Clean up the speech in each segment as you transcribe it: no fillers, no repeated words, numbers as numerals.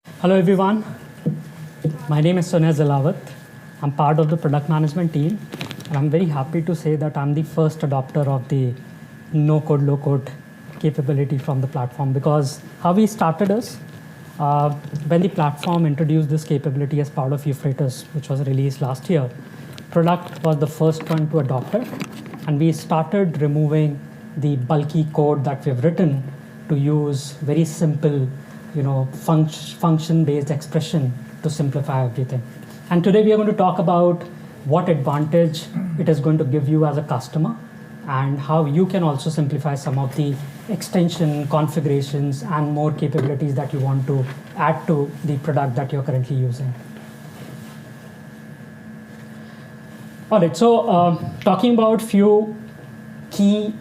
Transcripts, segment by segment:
Hello everyone, my name is Sunay Zilawat. I'm part of the product management team and I'm very happy to say that I'm the first adopter of the no-code, low-code capability from the platform, because how we started is when the platform introduced this capability as part of Euphrates, which was released last year, product was the first one to adopt it, and we started removing the bulky code that we've written to use very simple function-based expression to simplify everything. And today we are going to talk about what advantage it is going to give you as a customer and how you can also simplify some of the extension configurations and more capabilities that you want to add to the product that you're currently using. All right, so talking about few key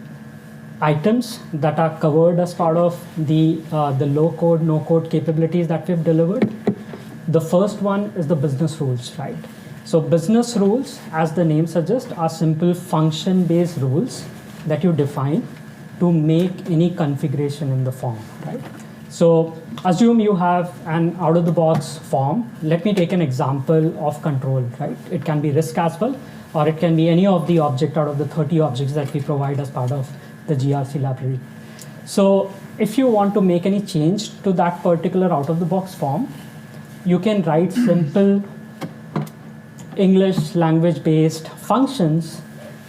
items that are covered as part of the low-code, no-code capabilities that we've delivered. The first one is the business rules, right? So business rules, as the name suggests, are simple function-based rules that you define to make any configuration in the form, right? So assume you have an out-of-the-box form. Let me take an example of control, right? It can be risk as well, or it can be any of the object out of the 30 objects that we provide as part of the GRC library. So if you want to make any change to that particular out-of-the-box form, you can write simple English language-based functions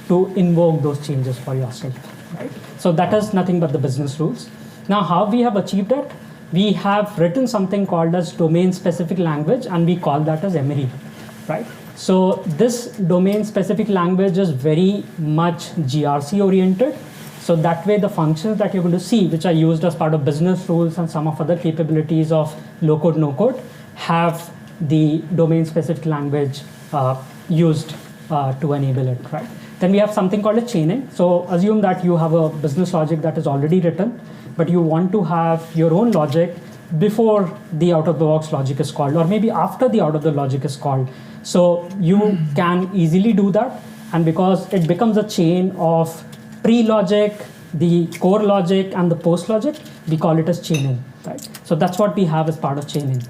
to invoke those changes for yourself, right? So that is nothing but the business rules. Now, how we have achieved it? We have written something called as domain-specific language, and we call that as Emery, right? So this domain-specific language is very much GRC-oriented. So that way the functions that you're going to see, which are used as part of business rules and some of other capabilities of low-code, no-code, have the domain-specific language used to enable it, right? Then we have something called a chaining. So assume that you have a business logic that is already written, but you want to have your own logic before the out-of-the-box logic is called, or maybe after the out-of-the logic is called. So you can easily do that, and because it becomes a chain of pre-logic, the core logic, and the post-logic, we call it as chaining, right? So that's what we have as part of chaining.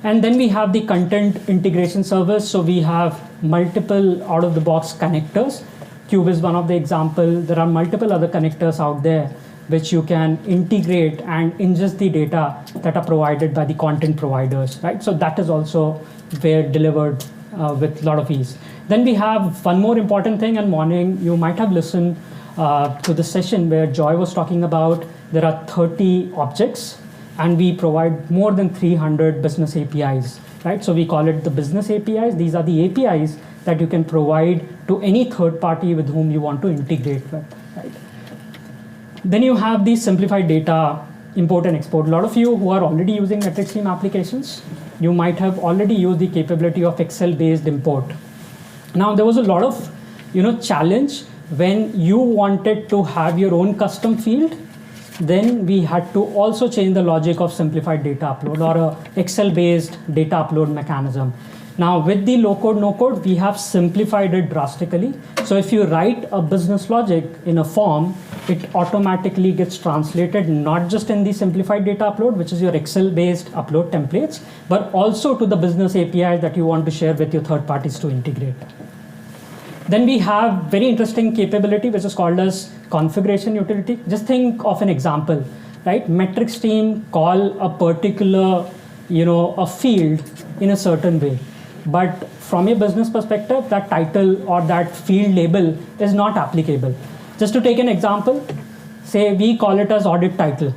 And then we have the content integration service. So we have multiple out-of-the-box connectors. Cube is one of the example. There are multiple other connectors out there which you can integrate and ingest the data that are provided by the content providers, right? So that is also where delivered with a lot of ease. Then we have one more important thing, and morning you might have listened to the session where Joy was talking about there are 30 objects and we provide more than 300 business APIs, right? So we call it the business APIs. These are the APIs that you can provide to any third party with whom you want to integrate with, right? Then you have the simplified data import and export. A lot of you who are already using MetricStream applications, you might have already used the capability of Excel-based import. Now there was a lot of challenge when you wanted to have your own custom field. Then we had to also change the logic of simplified data upload or a Excel-based data upload mechanism. Now with the low-code, no-code, we have simplified it drastically. So if you write a business logic in a form, it automatically gets translated not just in the simplified data upload, which is your Excel-based upload templates, but also to the business API that you want to share with your third parties to integrate. Then we have very interesting capability, which is called as configuration utility. Just think of an example, right? MetricStream call a particular, a field in a certain way. But from a business perspective, that title or that field label is not applicable. Just to take an example, say we call it as audit title,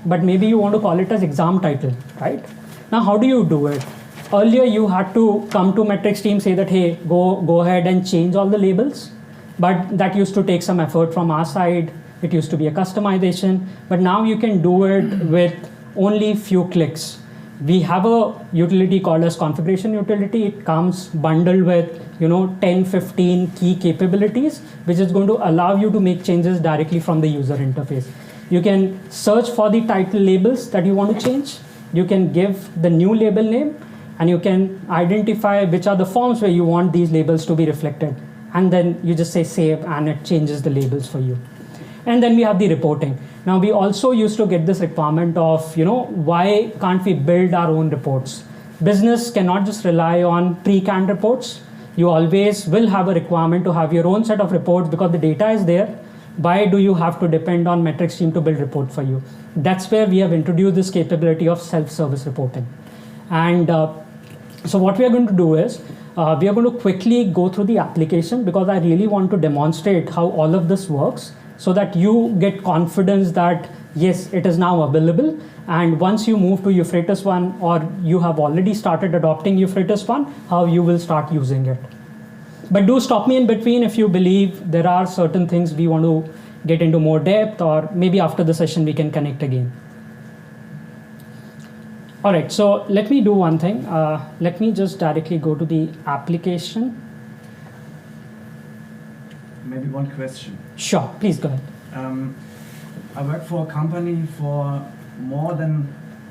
but maybe you want to call it as exam title, right? Now, how do you do it? Earlier, you had to come to MetricStream, say that, hey, go ahead and change all the labels. But that used to take some effort from our side. It used to be a customization. But now you can do it with only few clicks. We have a utility called as configuration utility. It comes bundled with 10, 15 key capabilities, which is going to allow you to make changes directly from the user interface. You can search for the title labels that you want to change. You can give the new label name, and you can identify which are the forms where you want these labels to be reflected. And then you just say save, and it changes the labels for you. And then we have the reporting. Now we also used to get this requirement of, why can't we build our own reports? Business cannot just rely on pre-canned reports. You always will have a requirement to have your own set of reports because the data is there. Why do you have to depend on MetricStream to build report for you? That's where we have introduced this capability of self-service reporting. And so what we are going to do is, we are going to quickly go through the application because I really want to demonstrate how all of this works so that you get confidence that yes, it is now available. And once you move to Euphrates 1 or you have already started adopting Euphrates 1, how you will start using it. But do stop me in between if you believe there are certain things we want to get into more depth, or maybe after the session we can connect again. All right, so let me do one thing. Let me just directly go to the application. Maybe one question. Sure, please go ahead. I work for a company for more than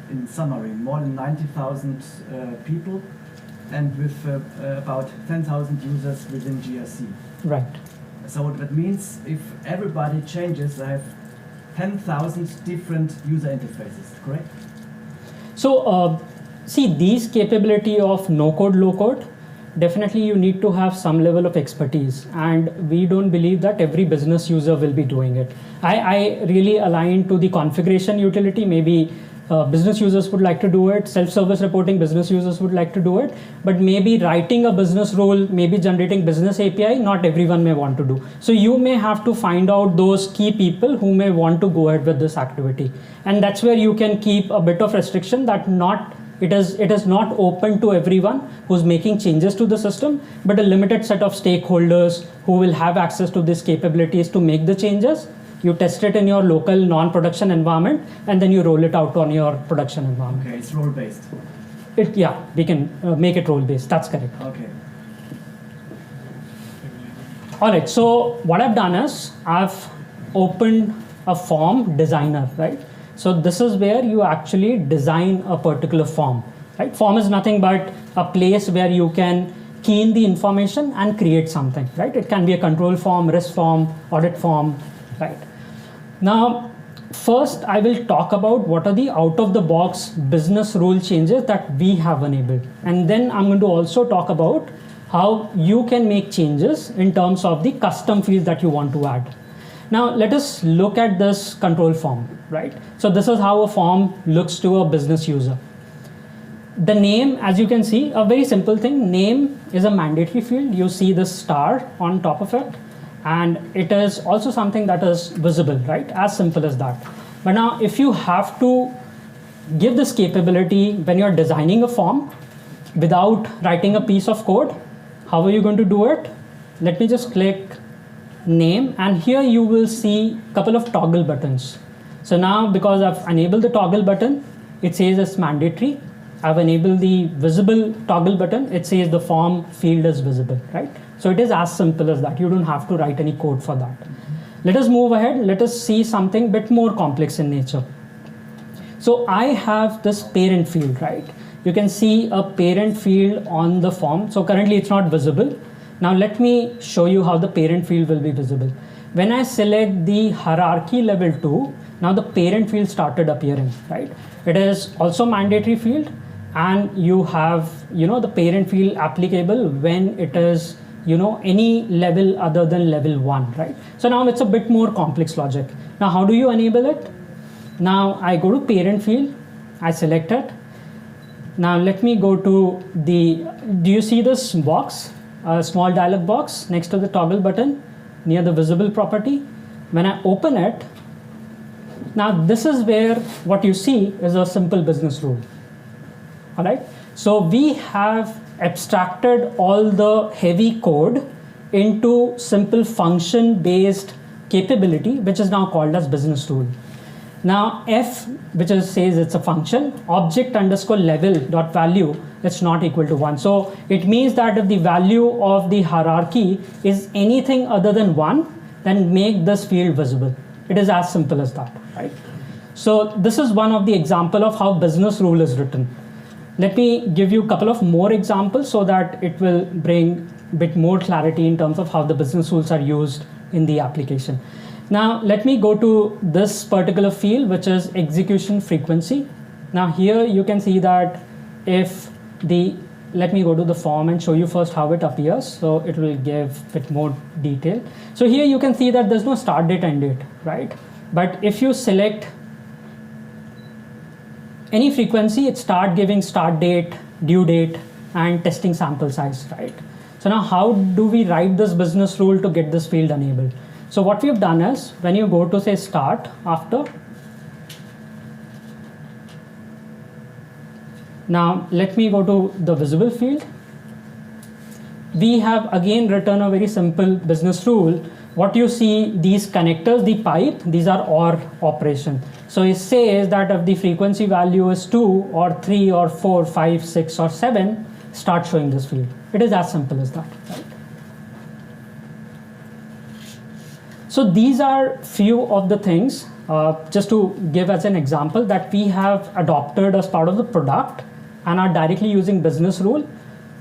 90,000 people, and with about 10,000 users within GRC. Right. So that means if everybody changes, I have 10,000 different user interfaces, correct? So see, these capability of no-code, low-code, definitely you need to have some level of expertise, and we don't believe that every business user will be doing it. I really align to the configuration utility. Maybe business users would like to do it, self-service reporting, business users would like to do it, but maybe writing a business rule, maybe generating business API, not everyone may want to do. So you may have to find out those key people who may want to go ahead with this activity. And that's where you can keep a bit of restriction that it is not open to everyone who's making changes to the system, but a limited set of stakeholders who will have access to these capabilities to make the changes. You test it in your local non-production environment, and then you roll it out on your production environment. Okay, it's role-based. Yeah, we can make it role-based. That's correct. Okay. All right, so what I've done is I've opened a form designer, right? So this is where you actually design a particular form, right? Form is nothing but a place where you can key in the information and create something, right? It can be a control form, risk form, audit form, right? Now, first I will talk about what are the out-of-the-box business rule changes that we have enabled. And then I'm going to also talk about how you can make changes in terms of the custom fields that you want to add. Now, let us look at this control form, right? So this is how a form looks to a business user. The name, as you can see, a very simple thing. Name is a mandatory field. You see the star on top of it. And it is also something that is visible, right? As simple as that. But now if you have to give this capability when you're designing a form without writing a piece of code, how are you going to do it? Let me just click name, and here you will see a couple of toggle buttons. So now because I've enabled the toggle button, it says it's mandatory. I've enabled the visible toggle button, it says the form field is visible, right? So it is as simple as that. You don't have to write any code for that. Let us move ahead. Let us see something a bit more complex in nature. So I have this parent field, right? You can see a parent field on the form. So currently it's not visible. Now let me show you how the parent field will be visible. When I select the hierarchy level 2, now the parent field started appearing, right? It is also mandatory field, and you have, the parent field applicable when it is, any level other than level 1, right? So now it's a bit more complex logic. Now how do you enable it? Now I go to parent field, I select it. Now let me go to do you see this box? A small dialog box next to the toggle button near the visible property. When I open it, now this is where what you see is a simple business rule. All right. So we have abstracted all the heavy code into simple function-based capability, which is now called as business rule. Now f, which says it's a function, object underscore level dot value, it's not equal to 1. So it means that if the value of the hierarchy is anything other than 1, then make this field visible. It is as simple as that, right? So this is one of the example of how business rule is written. Let me give you a couple of more examples so that it will bring a bit more clarity in terms of how the business rules are used in the application. Now let me go to this particular field, which is execution frequency. Now here you can see that if let me go to the form and show you first how it appears. So it will give a bit more detail. So here you can see that there's no start date, end date, right? But if you select any frequency, it start giving start date, due date, and testing sample size, right? So now how do we write this business rule to get this field enabled? So what we've done is, when you go to say start after, now let me go to the visible field. We have again written a very simple business rule. What you see, these connectors, the pipe, these are OR operation. So it says that if the frequency value is 2 or 3 or 4, 5, 6 or 7, start showing this field. It is as simple as that, right? So these are few of the things, just to give as an example, that we have adopted as part of the product and are directly using business rule.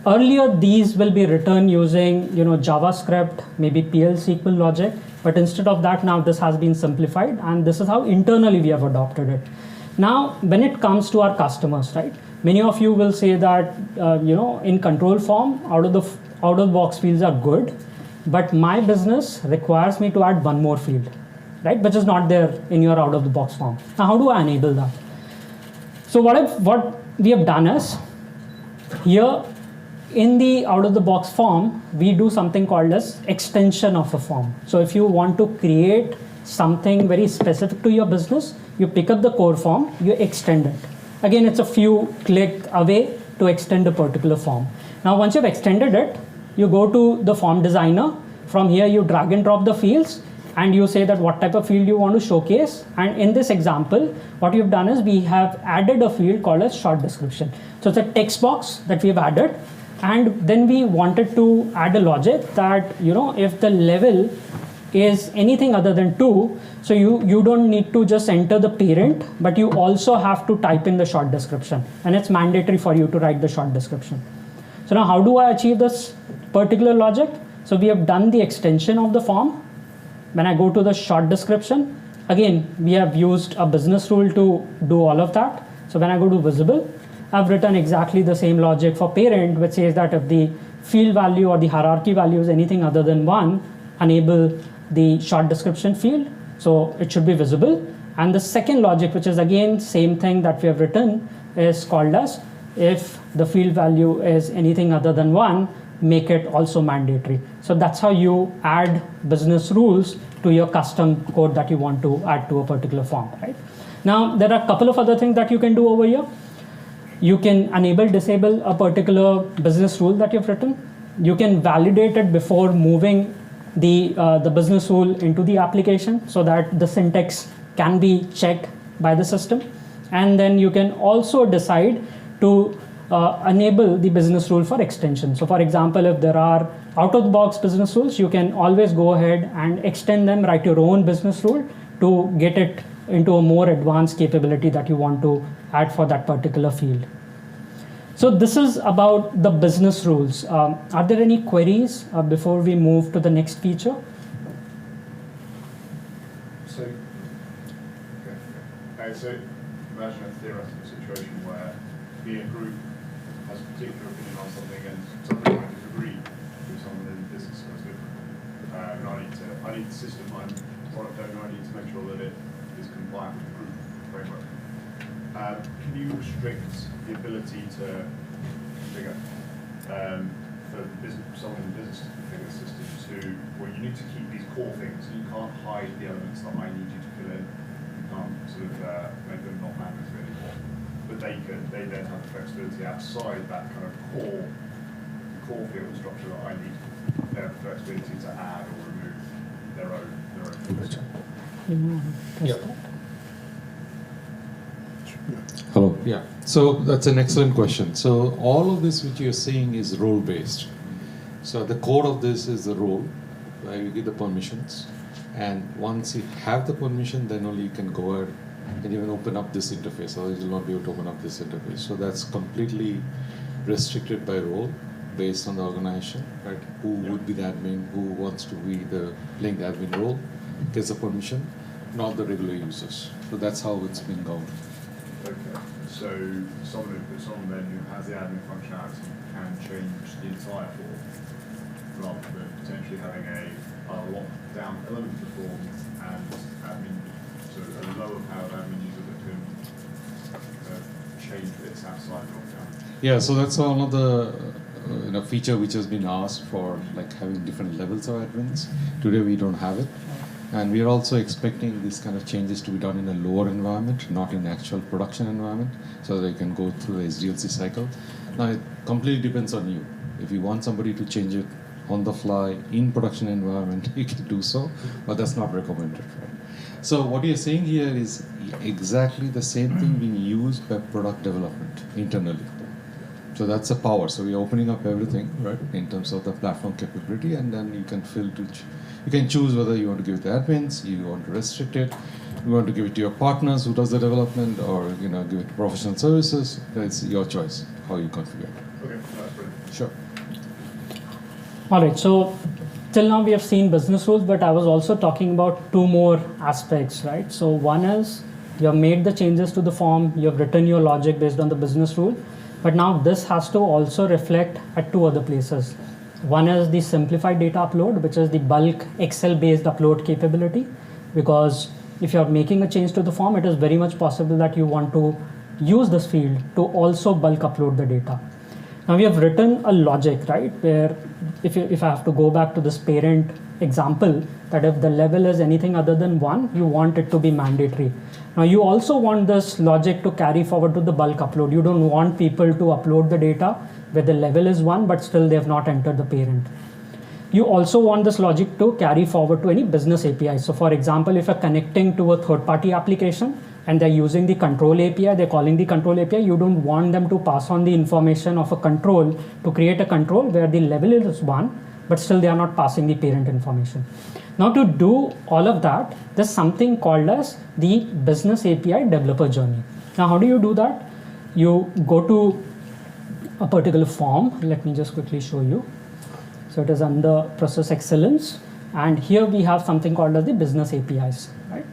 Earlier, these will be written using JavaScript, maybe PL SQL logic, but instead of that, now this has been simplified, and this is how internally we have adopted it. Now, when it comes to our customers, right? Many of you will say that in control form, out of the box fields are good, but my business requires me to add one more field, right? Which is not there in your out of the box form. Now, how do I enable that? So what we have done is, here in the out of the box form, we do something called as extension of a form. So if you want to create something very specific to your business, you pick up the core form, you extend it. Again, it's a few click away to extend a particular form. Now, once you've extended it, you go to the form designer. From here, you drag and drop the fields, and you say that what type of field you want to showcase. And in this example, what we've done is we have added a field called as short description. So it's a text box that we've added. And then we wanted to add a logic that, if the level is anything other than 2, so you don't need to just enter the parent, but you also have to type in the short description. And it's mandatory for you to write the short description. So now how do I achieve this particular logic? So we have done the extension of the form. When I go to the short description, again, we have used a business rule to do all of that. So when I go to visible, I've written exactly the same logic for parent, which says that if the field value or the hierarchy value is anything other than 1, enable the short description field. So it should be visible. And the second logic, which is again same thing that we have written, is called as if the field value is anything other than 1, make it also mandatory. So that's how you add business rules to your custom code that you want to add to a particular form, right? Now, there are a couple of other things that you can do over here. You can enable, disable a particular business rule that you've written. You can validate it before moving the business rule into the application so that the syntax can be checked by the system. And then you can also decide to enable the business rule for extension. So for example, if there are out-of-the-box business rules, you can always go ahead and extend them, write your own business rule to get it into a more advanced capability that you want to add for that particular field. So this is about the business rules. Are there any queries before we move to the next feature? So imagine a theoretical situation where a group has a particular opinion on something and somebody might disagree with someone in the business that's different. And I need the system, I'm product owner, I need to make sure that it is compliant with the group framework. Can you restrict the ability to configure for someone in the business to configure the system to where you need to keep these core things, and you can't hide the elements that I need you to fill in. You can't sort of make them not mandatory anymore. But they then have the flexibility outside that kind of core field structure that I need. They have the flexibility to add or remove their own Yeah. Hello. Yeah. So that's an excellent question. So all of this which you're seeing is role based. So the core of this is the role where you give the permissions, and once you have the permission, then only you can go ahead and even open up this interface. Otherwise, you'll not be able to open up this interface. So that's completely restricted by role based on the organization, right? Who would be the admin? Who wants to be the playing the admin role? gets the permission, not the regular users. So that's how it's been governed. Okay, so someone then who has the admin functionality can change the entire form, rather than potentially having a locked down element of the form and admin, so a lower powered admin user that can change bits outside the lockdown. Yeah, so that's another feature which has been asked for, like having different levels of admins. Today we don't have it. And we are also expecting these kind of changes to be done in a lower environment, not in actual production environment, so they can go through the SDLC cycle. Now, it completely depends on you. If you want somebody to change it on the fly in production environment, you can do so, but that's not recommended. Right? So what you're saying here is exactly the same thing being used by product development internally. So that's the power. So we're opening up everything, right, in terms of the platform capability, and then you can you can choose whether you want to give it to admins, you want to restrict it, you want to give it to your partners who does the development, or give it to professional services. It's your choice how you configure it. Okay, that's brilliant. Sure. All right, so till now we have seen business rules, but I was also talking about two more aspects, right? So one is you have made the changes to the form, you have written your logic based on the business rule, but now this has to also reflect at two other places. One is the simplified data upload, which is the bulk Excel-based upload capability, because if you're making a change to the form, it is very much possible that you want to use this field to also bulk upload the data. Now we have written a logic, right, where if I have to go back to this parent example, that if the level is anything other than 1, you want it to be mandatory. Now you also want this logic to carry forward to the bulk upload. You don't want people to upload the data where the level is 1, but still they have not entered the parent. You also want this logic to carry forward to any business API. So for example, if you're connecting to a third-party application and they're using the control API, they're calling the control API, you don't want them to pass on the information of a control to create a control where the level is 1, but still they are not passing the parent information. Now to do all of that, there's something called as the business API developer journey. Now how do you do that? You go to a particular form. Let me just quickly show you. So it is under process excellence, and here we have something called as the business APIs, right?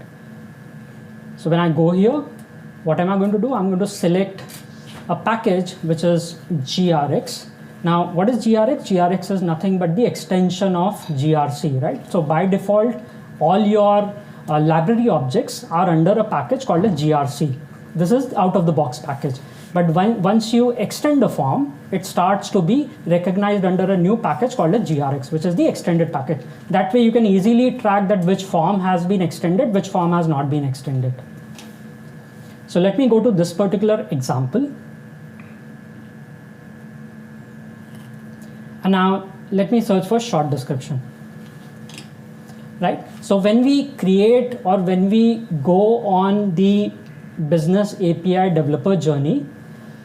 So when I go here, what am I going to do? I'm going to select a package which is GRX. Now what is GRX? GRX is nothing but the extension of GRC, right? So by default, all your library objects are under a package called a GRC. This is out of the box package. But once you extend the form, it starts to be recognized under a new package called a GRX, which is the extended package. That way you can easily track that which form has been extended, which form has not been extended. So let me go to this particular example. And now let me search for short description. Right? So when we create or when we go on the business API developer journey,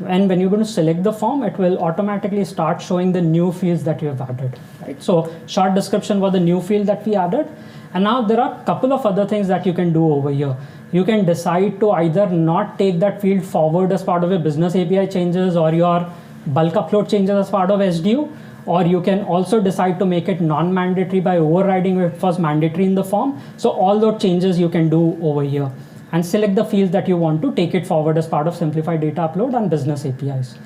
and when you're going to select the form, it will automatically start showing the new fields that you have added, right? So short description was the new field that we added. And now there are a couple of other things that you can do over here. You can decide to either not take that field forward as part of your business API changes or your bulk upload changes as part of SDU, or you can also decide to make it non-mandatory by overriding if it was mandatory in the form. So all those changes you can do over here, and select the fields that you want to take it forward as part of simplified data upload and business APIs.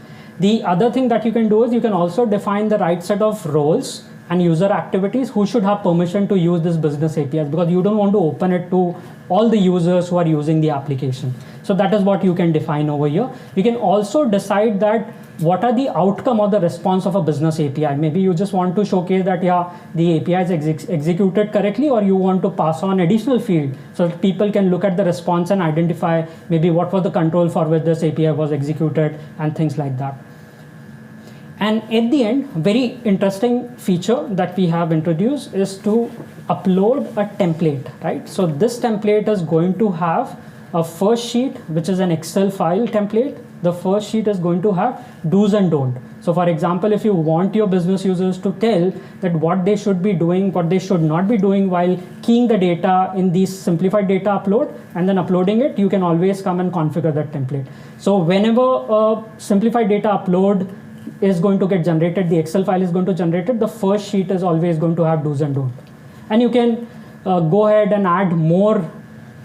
The other thing that you can do is you can also define the right set of roles and user activities who should have permission to use this business APIs, because you don't want to open it to all the users who are using the application. So that is what you can define over here. You can also decide that what are the outcome or the response of a business API. Maybe you just want to showcase that, yeah, the API is executed correctly, or you want to pass on additional field so that people can look at the response and identify maybe what was the control for which this API was executed and things like that. And at the end, very interesting feature that we have introduced is to upload a template, right? So this template is going to have a first sheet, which is an Excel file template. The first sheet is going to have do's and don't. So for example, if you want your business users to tell that what they should be doing, what they should not be doing while keying the data in the simplified data upload and then uploading it, you can always come and configure that template. So whenever a simplified data upload is going to get generated, the Excel file is going to generate it, the first sheet is always going to have do's and don't. And you can go ahead and add more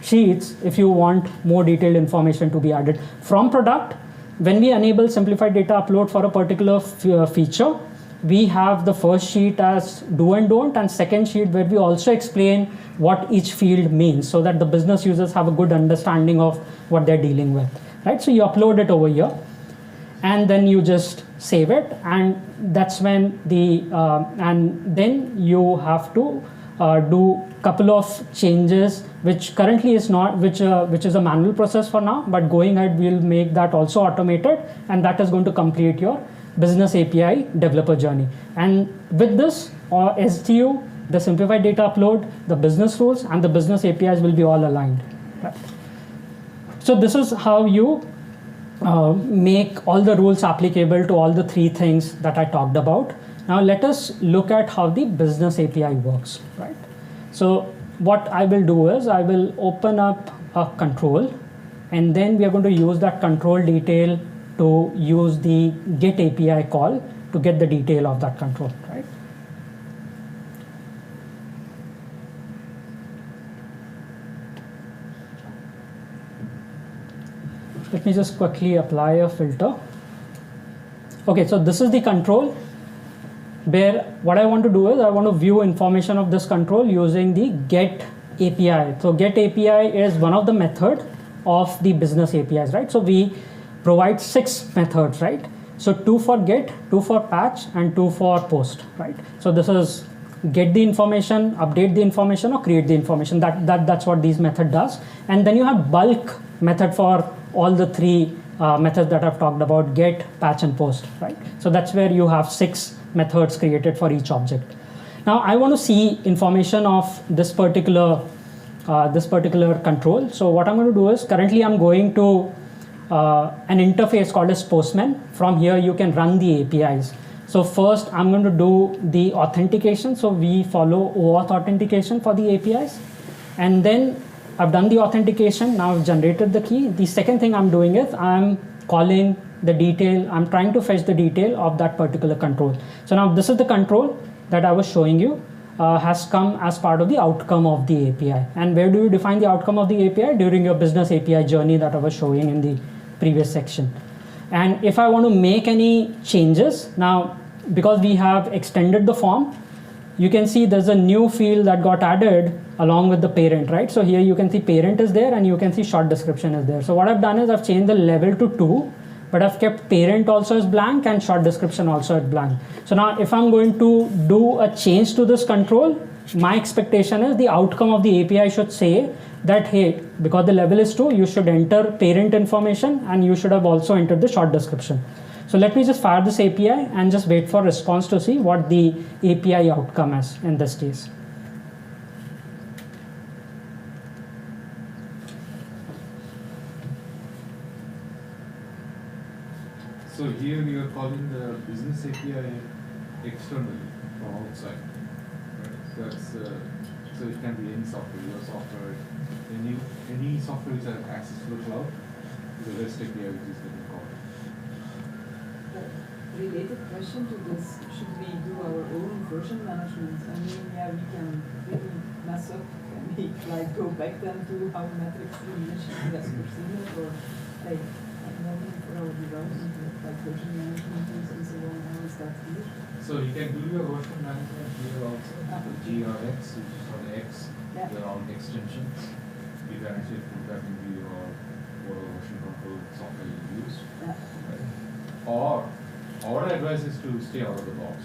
sheets if you want more detailed information to be added. From product, when we enable simplified data upload for a particular feature, we have the first sheet as do and don't, and second sheet where we also explain what each field means so that the business users have a good understanding of what they're dealing with, right? So you upload it over here and then you just save it, and that's when and then you have to do couple of changes, which currently is not, which is a manual process for now, but going ahead we'll make that also automated, and that is going to complete your business API developer journey. And with this, STU, the simplified data upload, the business rules, and the business APIs will be all aligned. Right? So this is how you make all the rules applicable to all the three things that I talked about. Now let us look at how the business API works, right? So what I will do is I will open up a control, and then we are going to use that control detail to use the get API call to get the detail of that control, right? Let me just quickly apply a filter. Okay, so this is the control where what I want to do is I want to view information of this control using the get API. So get API is one of the method of the business APIs, right? So we provide 6 methods, right? So 2 for get, 2 for patch, and 2 for post, right? So this is get the information, update the information, or create the information. That's what these method does. And then you have bulk method for all the 3 methods that I've talked about: get, patch, and post, right? So that's where you have 6 methods created for each object. Now I want to see information of this particular control. So what I'm going to do is currently I'm going to an interface called as Postman. From here you can run the APIs. So first I'm going to do the authentication. So we follow OAuth authentication for the APIs, and then I've done the authentication. Now I've generated the key. The second thing I'm doing is I'm calling the detail. I'm trying to fetch the detail of that particular control. So now this is the control that I was showing you has come as part of the outcome of the API. And where do you define the outcome of the API? During your business API journey that I was showing in the previous section. And if I want to make any changes, now because we have extended the form, you can see there's a new field that got added along with the parent, right? So here you can see parent is there, and you can see short description is there. So what I've done is I've changed the level to 2, but I've kept parent also as blank and short description also as blank. So now if I'm going to do a change to this control, my expectation is the outcome of the API should say that, hey, because the level is 2, you should enter parent information, and you should have also entered the short description. So let me just fire this API and just wait for response to see what the API outcome is in this case. So here we are calling the business API externally from outside. Right? That's so it can be any software, your software, any software which has access to the cloud, the REST API which is getting called. Related question to this: should we do our own version management? I mean, yeah, we can really mess up. Can we like go back then to how MetricStream initially has foreseen it, or like normally for our development, like version management tools and so on? How is that here? So you can do your version management here also. GRX, which is for the X, your own extensions. You can actually put that into your whatever version control software you use. Yeah. Right? Or our advice is to stay out of the box,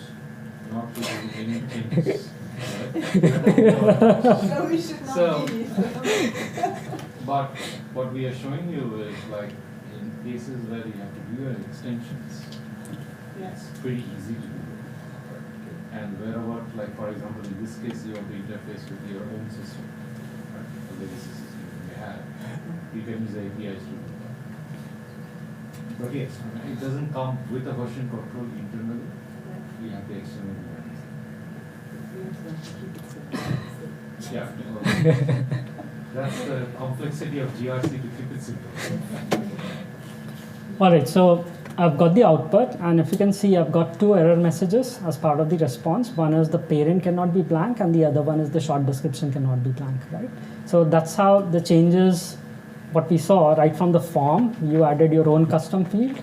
not to do any changes. Right? No, we should not So, be. but what we are showing you is like in cases where you have to do your extensions, it's pretty easy to do. And wherever, like for example, in this case, you want to interface with your own system, right? The legacy system you have, you can use APIs to do that. But yes, it doesn't come with a version control internally. You have to externally manage it. Yeah, that's the complexity of GRC to keep it simple. All right, so I've got the output, and if you can see, I've got 2 error messages as part of the response. One is the parent cannot be blank, and the other one is the short description cannot be blank, right? So that's how the changes, what we saw right from the form, you added your own custom field,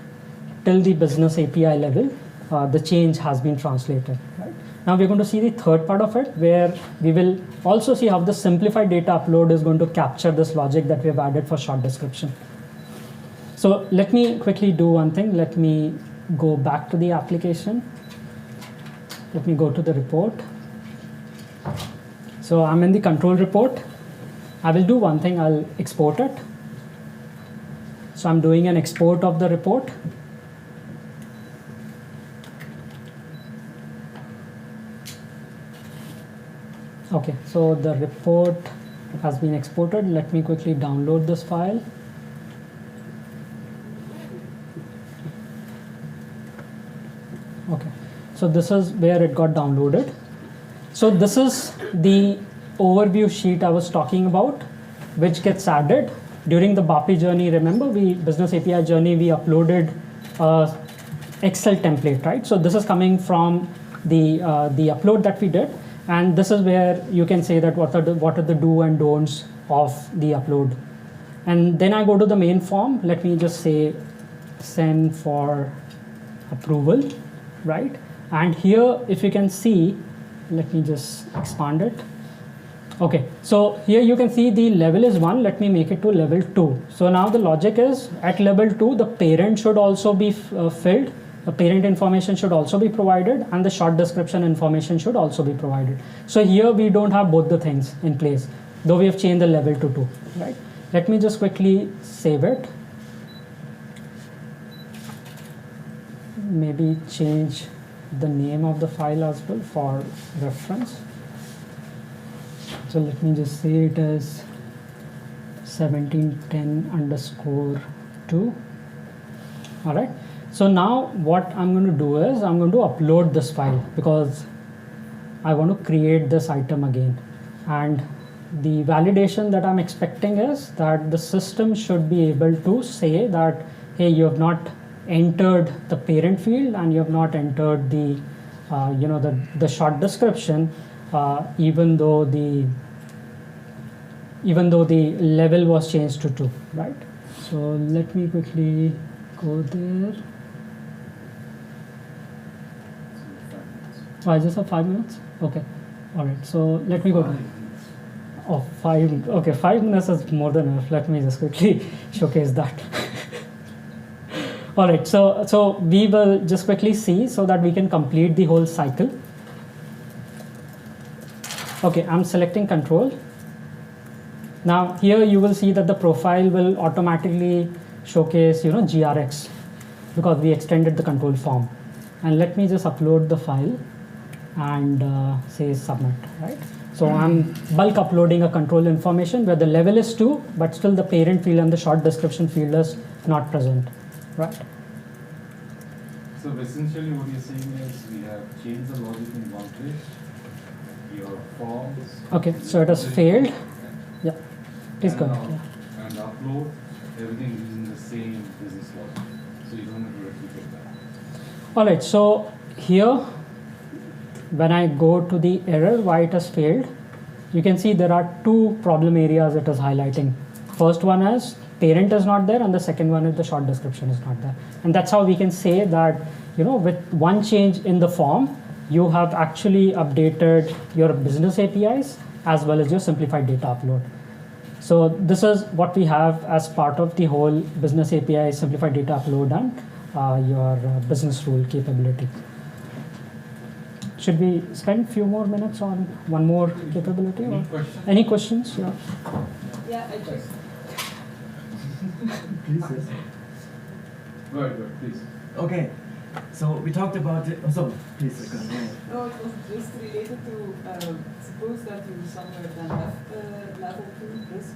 till the business API level, the change has been translated, right? Now we're going to see the third part of it, where we will also see how the simplified data upload is going to capture this logic that we have added for short description. So let me quickly do one thing. Let me go back to the application. Let me go to the report. So I'm in the control report. I will do one thing. I'll export it. So I'm doing an export of the report. Okay, so the report has been exported. Let me quickly download this file. Okay, so this is where it got downloaded. So this is the overview sheet I was talking about, which gets added during the BAPI journey. Remember, business API journey, we uploaded Excel template, right? So this is coming from the upload that we did, and this is where you can say that what are the do and don'ts of the upload. And then I go to the main form. Let me just say send for approval, right? And here, if you can see, let me just expand it. Okay, so here you can see the level is 1. Let me make it to level 2. So now the logic is at level 2, the parent should also be filled. The parent information should also be provided, and the short description information should also be provided. So here we don't have both the things in place, though we have changed the level to 2, right? Let me just quickly save it. Maybe change the name of the file as well for reference. So let me just say it is 1710_2. All right. So now what I'm going to do is I'm going to upload this file, because I want to create this item again. And the validation that I'm expecting is that the system should be able to say that, hey, you have not entered the parent field and you have not entered the the short description, even though the level was changed to 2, right? So let me quickly go there. Oh, I just have 5 minutes. Okay, all right. So let me go to. Oh, 5. Okay, 5 minutes is more than enough. Let me just quickly showcase that. All right, so we will just quickly see so that we can complete the whole cycle. Okay, I'm selecting control. Now here you will see that the profile will automatically showcase, GRX, because we extended the control form. And let me just upload the file and say submit, right? So I'm bulk uploading a control information where the level is 2, but still the parent field and the short description field is not present. Right. So essentially what you're saying is we have changed the logic in one place, your forms. Okay, so it has failed. Yeah, please go ahead. Yeah. And upload, everything using the same business logic. So you don't have to replicate that. All right, so here, when I go to the error, why it has failed, you can see there are 2 problem areas it is highlighting. First one is parent is not there, and the second one is the short description is not there. And that's how we can say that, with one change in the form, you have actually updated your business APIs as well as your simplified data upload. So this is what we have as part of the whole business API, simplified data upload, and your business rule capability. Should we spend a few more minutes on one more capability? Any questions? Yeah. Yeah, I just. Please, yes. Go ahead, please. Okay, so we talked about it. Oh, so please, go ahead. No, it was just related to suppose that you somewhere then have level 2 risk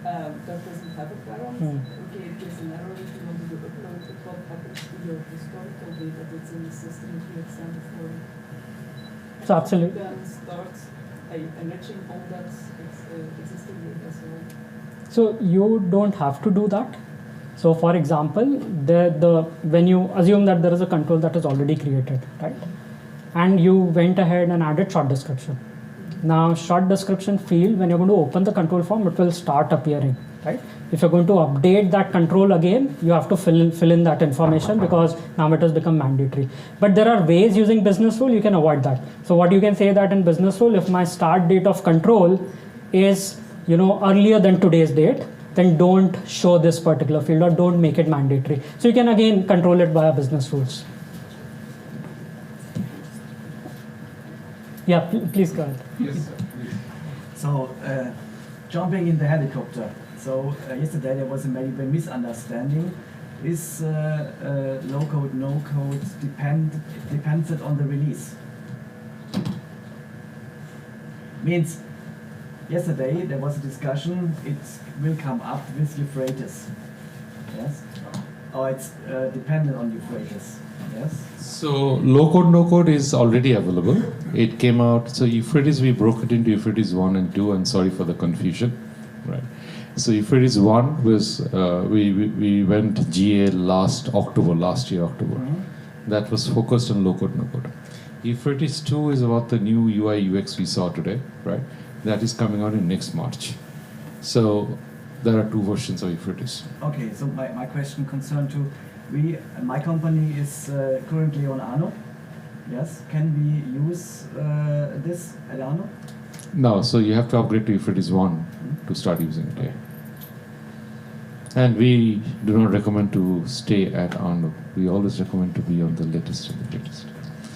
that doesn't have a parent. Okay, it gives an error if you want to do upload, but what happens to your historical data that's in the system if you extend it for? So absolutely. Then start enriching all that existing data. So you don't have to do that. So for example, when you assume that there is a control that is already created, right? And you went ahead and added short description. Now short description field, when you're going to open the control form, it will start appearing, right? If you're going to update that control again, you have to fill in that information because now it has become mandatory. But there are ways using business rule, you can avoid that. So what you can say that in business rule, if my start date of control is earlier than today's date, then don't show this particular field or don't make it mandatory. So you can again control it via business rules. Yeah, please go ahead. Yes, sir. Please. So, jumping in the helicopter. So, yesterday there was maybe a misunderstanding. Is low code, no code depends it on the release? Means, yesterday there was a discussion, it will come up with Euphrates. Yes? Or it's dependent on Euphrates. Yes? So low code, no code is already available. It came out, so Euphrates, we broke it into Euphrates 1 and 2, and sorry for the confusion. Right. So Euphrates 1 was, we went GA last year, October. Mm-hmm. That was focused on low code, no code. Euphrates 2 is about the new UI UX we saw today, right? That is coming out in next March. So there are 2 versions of Euphrates. Okay, so my question concerned to, my company is currently on Arno. Yes, can we use this at Arno? No, so you have to upgrade to Euphrates 1 to start using it. Yeah. And we do not recommend to stay at Arno. We always recommend to be on the latest and the greatest.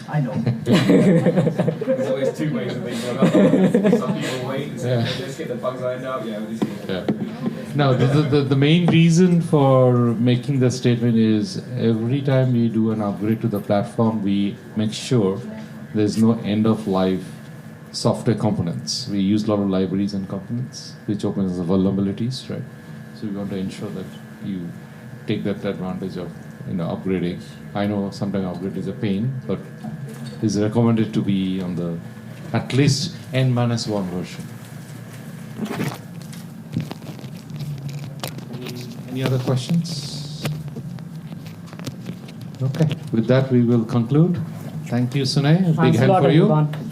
I know. There's always 2 ways of thinking about it. Some people wait and say, let's get the bugs ironed out. Yeah, we'll just Yeah. Now, the main reason for making the statement is every time we do an upgrade to the platform, we make sure there's no end-of-life software components. We use a lot of libraries and components, which opens the vulnerabilities, right? So we want to ensure that you take that advantage of upgrading. I know sometimes upgrade is a pain, but it's recommended to be on the at least N-1 version. Any other questions? Okay, with that we will conclude. Thank you, Sunay. A big Thanks a hand lot, for you. everyone.